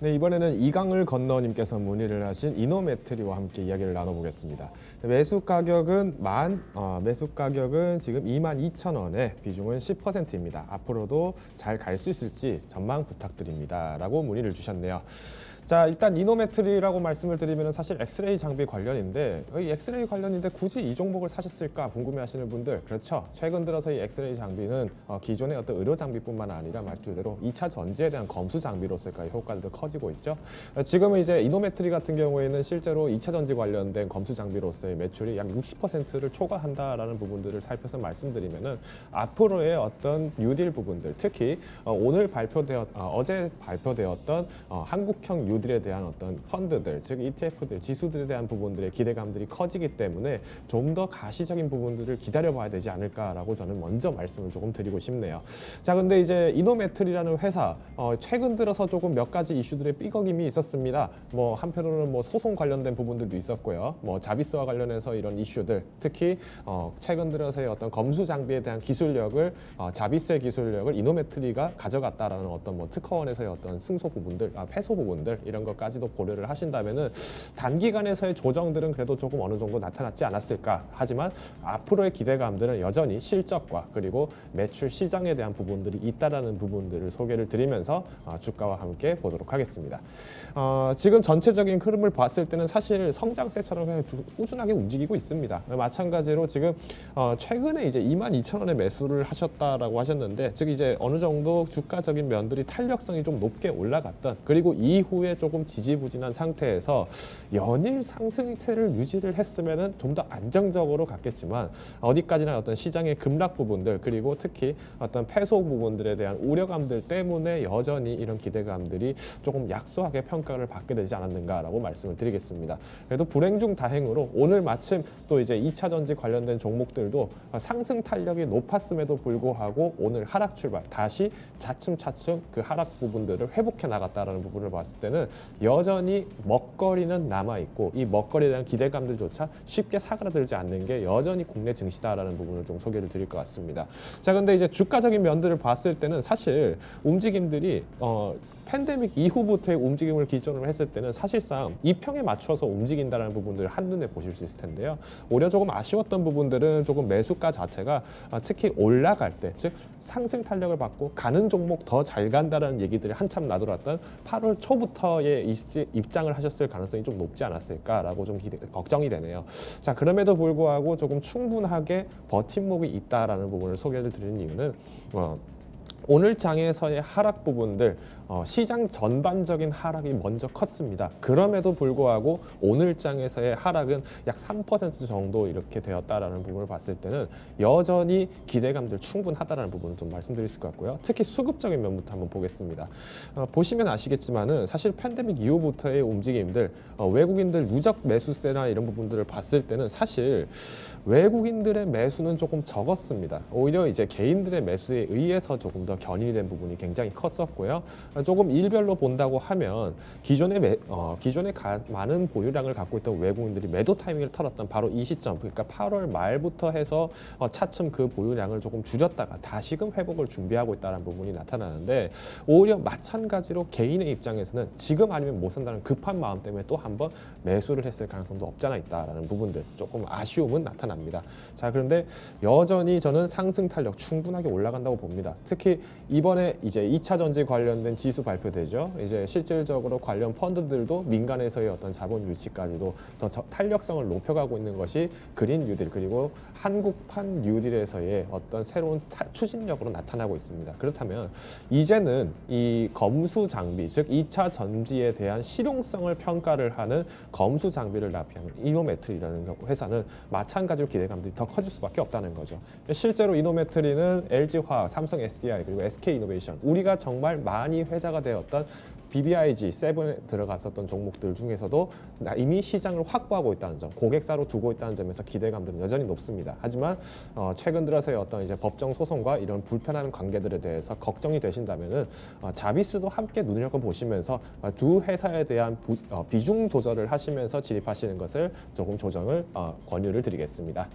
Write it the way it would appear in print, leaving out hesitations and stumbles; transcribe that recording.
네, 이번에는 이강을 건너님께서 문의를 하신 이노메트리와 함께 이야기를 나눠보겠습니다. 매수 가격은 지금 22,000원에 비중은 10%입니다. 앞으로도 잘 갈 수 있을지 전망 부탁드립니다.라고 문의를 주셨네요. 자, 일단 이노메트리라고 말씀을 드리면 사실 엑스레이 장비 관련인데 이 엑스레이 관련인데 굳이 이 종목을 사셨을까 궁금해하시는 분들, 그렇죠. 최근 들어서 이 엑스레이 장비는 기존의 어떤 의료 장비뿐만 아니라 말 그대로 2차 전지에 대한 검수 장비로서까지 효과도 커지고 있죠. 지금은 이제 이노메트리 같은 경우에는 실제로 2차 전지 관련된 검수 장비로서의 매출이 약 60%를 초과한다라는 부분들을 살펴서 말씀드리면은 앞으로의 어떤 뉴딜 부분들, 특히 어제 발표되었던 한국형 뉴딜에 대한 어떤 펀드들, 즉 ETF들, 지수들에 대한 부분들의 기대감들이 커지기 때문에 좀 더 가시적인 부분들을 기다려봐야 되지 않을까라고 저는 먼저 말씀을 조금 드리고 싶네요. 자, 근데 이제 이노메트리라는 회사 최근 들어서 조금 몇 가지 이슈들의 삐걱임이 있었습니다. 뭐 한편으로는 뭐 소송 관련된 부분들도 있었고요. 뭐 자비스와 관련해서 이런 이슈들, 특히 최근 들어서의 어떤 검수 장비에 대한 기술력을 자비스의 기술력을 이노메트리가 가져갔다라는 어떤 뭐 특허원에서의 어떤 승소 부분들, 패소 부분들 이런 것까지도 고려를 하신다면은 단기간에서의 조정들은 그래도 조금 어느 정도 나타났지 않았을까. 하지만 앞으로의 기대감들은 여전히 실적과 그리고 매출 시장에 대한 부분들이 있다라는 부분들을 소개를 드리면서 주가와 함께 보도록 하겠습니다. 지금 전체적인 흐름을 봤을 때는 사실 성장세처럼 그냥 꾸준하게 움직이고 있습니다. 마찬가지로 지금 최근에 이제 22,000원에 매수를 하셨다라고 하셨는데, 즉 이제 어느 정도 주가적인 면들이 탄력성이 좀 높게 올라갔던, 그리고 이후에 조금 지지부진한 상태에서 연일 상승세를 유지를 했으면은 좀 더 안정적으로 갔겠지만 어디까지나 어떤 시장의 급락 부분들, 그리고 특히 어떤 패소 부분들에 대한 우려감들 때문에 여전히 이런 기대감들이 조금 약소하게 평가를 받게 되지 않았는가라고 말씀을 드리겠습니다. 그래도 불행 중 다행으로 오늘 마침 또 이제 2차 전지 관련된 종목들도 상승 탄력이 높았음에도 불구하고 오늘 하락 출발, 다시 차츰차츰 그 하락 부분들을 회복해 나갔다라는 부분을 봤을 때는 여전히 먹거리는 남아있고, 이 먹거리에 대한 기대감들조차 쉽게 사그라들지 않는 게 여전히 국내 증시다라는 부분을 좀 소개를 드릴 것 같습니다. 자, 근데 이제 주가적인 면들을 봤을 때는 사실 움직임들이 팬데믹 이후부터의 움직임을 기준으로 했을 때는 사실상 이평에 맞춰서 움직인다는 부분들을 한눈에 보실 수 있을 텐데요. 오히려 조금 아쉬웠던 부분들은 조금 매수가 자체가 특히 올라갈 때, 즉 상승 탄력을 받고 가는 종목 더 잘 간다라는 얘기들이 한참 나돌았던 8월 초부터의 입장을 하셨을 가능성이 좀 높지 않았을까라고 좀 걱정이 되네요. 자, 그럼에도 불구하고 조금 충분하게 버팀목이 있다라는 부분을 소개를 드리는 이유는 오늘 장에서의 하락 부분들, 시장 전반적인 하락이 먼저 컸습니다. 그럼에도 불구하고 오늘 장에서의 하락은 약 3% 정도 이렇게 되었다라는 부분을 봤을 때는 여전히 기대감들 충분하다라는 부분을 좀 말씀드릴 수 같고요. 특히 수급적인 면부터 한번 보겠습니다. 보시면 아시겠지만은 사실 팬데믹 이후부터의 움직임들, 외국인들 누적 매수세나 이런 부분들을 봤을 때는 사실 외국인들의 매수는 조금 적었습니다. 오히려 이제 개인들의 매수에 의해서 조금 더 견인이 된 부분이 굉장히 컸었고요. 조금 일별로 본다고 하면 기존에 많은 보유량을 갖고 있던 외국인들이 매도 타이밍을 털었던 바로 이 시점, 그러니까 8월 말부터 해서 차츰 그 보유량을 조금 줄였다가 다시금 회복을 준비하고 있다는 부분이 나타나는데, 오히려 마찬가지로 개인의 입장에서는 지금 아니면 못 산다는 급한 마음 때문에 또 한번 매수를 했을 가능성도 없잖아 있다라는 부분들, 조금 아쉬움은 나타납니다. 자, 그런데 여전히 저는 상승 탄력 충분하게 올라간다고 봅니다. 특히 이번에 이제 2차 전지 관련된 지수 발표되죠. 이제 실질적으로 관련 펀드들도 민간에서의 어떤 자본 유치까지도 더 탄력성을 높여가고 있는 것이 그린 뉴딜, 그리고 한국판 뉴딜에서의 어떤 새로운 추진력으로 나타나고 있습니다. 그렇다면 이제는 이 검수 장비, 즉 2차 전지에 대한 실용성을 평가를 하는 검수 장비를 납품하는 이노메트리라는 회사는 마찬가지로 기대감들이 더 커질 수밖에 없다는 거죠. 실제로 이노메트리는 LG화학, 삼성 SDI, 그리고 SK이노베이션, 우리가 정말 많이 회자가 되었던 BBIG, 세븐에 들어갔었던 종목들 중에서도 이미 시장을 확보하고 있다는 점, 고객사로 두고 있다는 점에서 기대감들은 여전히 높습니다. 하지만 최근 들어서의 어떤 이제 법정 소송과 이런 불편한 관계들에 대해서 걱정이 되신다면은 자비스도 함께 눈여겨보시면서 두 회사에 대한 비중 조절을 하시면서 진입하시는 것을 조금 조정을 권유를 드리겠습니다.